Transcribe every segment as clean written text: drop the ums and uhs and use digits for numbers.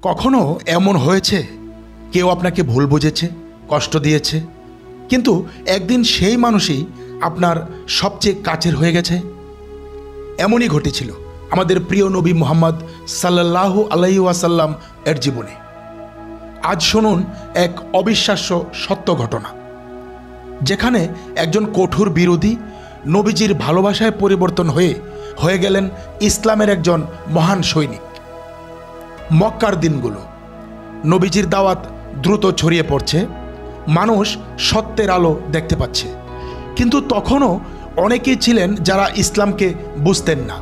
কখনো এমন হয়েছে কেউ আপনাকে ভুল বুঝেছে, কষ্ট দিয়েছে, কিন্তু একদিন সেই মানুষই আপনার সবচেয়ে কাছের হয়ে গেছে? এমনই ঘটেছিল আমাদের প্রিয় নবী মুহাম্মদ সাল্লাল্লাহু আলাইহি ওয়াসাল্লাম এর জীবনে। আজ শুনুন এক অবিশ্বাস্য সত্য ঘটনা, যেখানে একজন কঠোর বিরোধী নবীজির ভালোবাসায় পরিবর্তন হয়ে গেলেন ইসলামের একজন মহান সৈনিক। মক্কার দিনগুলো, নবীজির দাওয়াত দ্রুত ছড়িয়ে পড়ছে, মানুষ সত্যের আলো দেখতে পাচ্ছে, কিন্তু তখনও অনেকেই ছিলেন যারা ইসলামকে বুঝতেন না,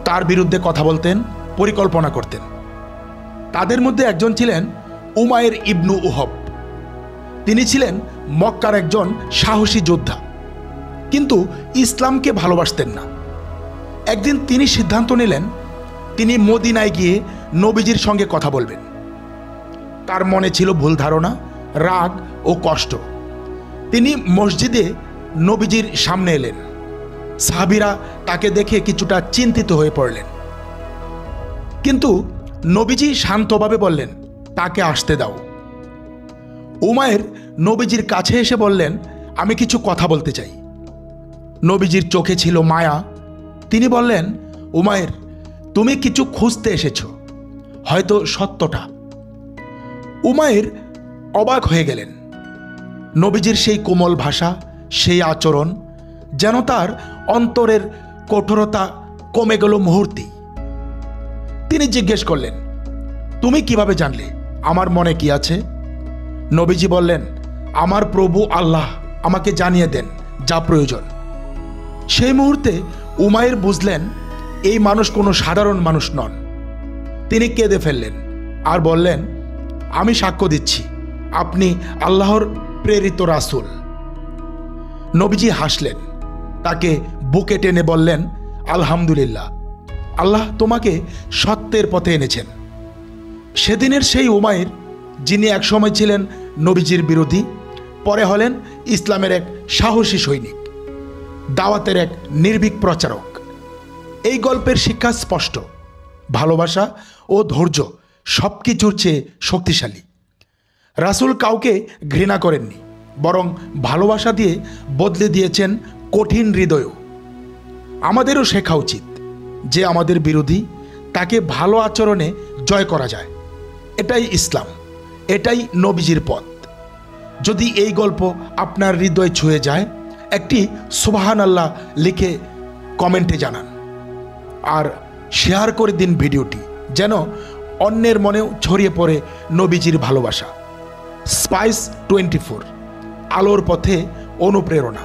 তার বিরুদ্ধে কথা বলতেন, পরিকল্পনা করতেন। তাদের মধ্যে একজন ছিলেন উমাইর ইবনু উহব। তিনি ছিলেন মক্কার একজন সাহসী যোদ্ধা, কিন্তু ইসলামকে ভালোবাসতেন না। একদিন তিনি সিদ্ধান্ত নিলেন তিনি মদিনায় গিয়ে নবীজির সঙ্গে কথা বলবেন। তার মনে ছিল ভুল ধারণা, রাগ ও কষ্ট। তিনি মসজিদে নবীজির সামনে এলেন। সাহাবীরা তাকে দেখে কিছুটা চিন্তিত হয়ে পড়লেন, কিন্তু নবীজি শান্তভাবে বললেন, তাকে আসতে দাও। উমাইর নবীজির কাছে এসে বললেন, আমি কিছু কথা বলতে চাই। নবীজির চোখে ছিল মায়া। তিনি বললেন, উমাইর, তুমি কিছু খুঁজতে এসেছো, হয়তো সত্যটা। উমাইর অবাক হয়ে গেলেন। নবীজির সেই কোমল ভাষা, সেই আচরণ, যেন তার অন্তরের কঠোরতা কমে গেল মুহূর্তেই। তিনি জিজ্ঞেস করলেন, তুমি কিভাবে জানলে আমার মনে কি আছে? নবীজি বললেন, আমার প্রভু আল্লাহ আমাকে জানিয়ে দেন যা প্রয়োজন। সেই মুহূর্তে উমাইর বুঝলেন এই মানুষ কোনো সাধারণ মানুষ নন। তিনি কেঁদে ফেললেন আর বললেন, আমি সাক্ষ্য দিচ্ছি আপনি আল্লাহর প্রেরিত রাসূল। নবীজি হাসলেন, তাকে বুকে টেনে বললেন, আলহামদুলিল্লাহ, আল্লাহ তোমাকে সত্যের পথে এনেছেন। সেদিনের সেই উমাইর, যিনি একসময় ছিলেন নবীজির বিরোধী, পরে হলেন ইসলামের এক সাহসী সৈনিক, দাওয়াতের এক নির্ভীক প্রচারক। এই গল্পের শিক্ষা স্পষ্ট, ভালোবাসা ও ধৈর্য সব কিছুর চেয়ে শক্তিশালী। রাসূল কাউকে ঘৃণা করেননি, বরং ভালোবাসা দিয়ে বদলে দিয়েছেন কঠিন হৃদয়ও। আমাদেরও শেখা উচিত যে আমাদের বিরোধী, তাকে ভালো আচরণে জয় করা যায়। এটাই ইসলাম, এটাই নবীজির পথ। যদি এই গল্প আপনার হৃদয় ছুঁয়ে যায়, একটি সুবহানাল্লাহ লিখে কমেন্টে জানান আর শেয়ার করে দিন ভিডিওটি, যেন অন্যের মনেও ছড়িয়ে পড়ে নবীজির ভালোবাসা। স্পাইস 24, আলোর পথে অনুপ্রেরণা।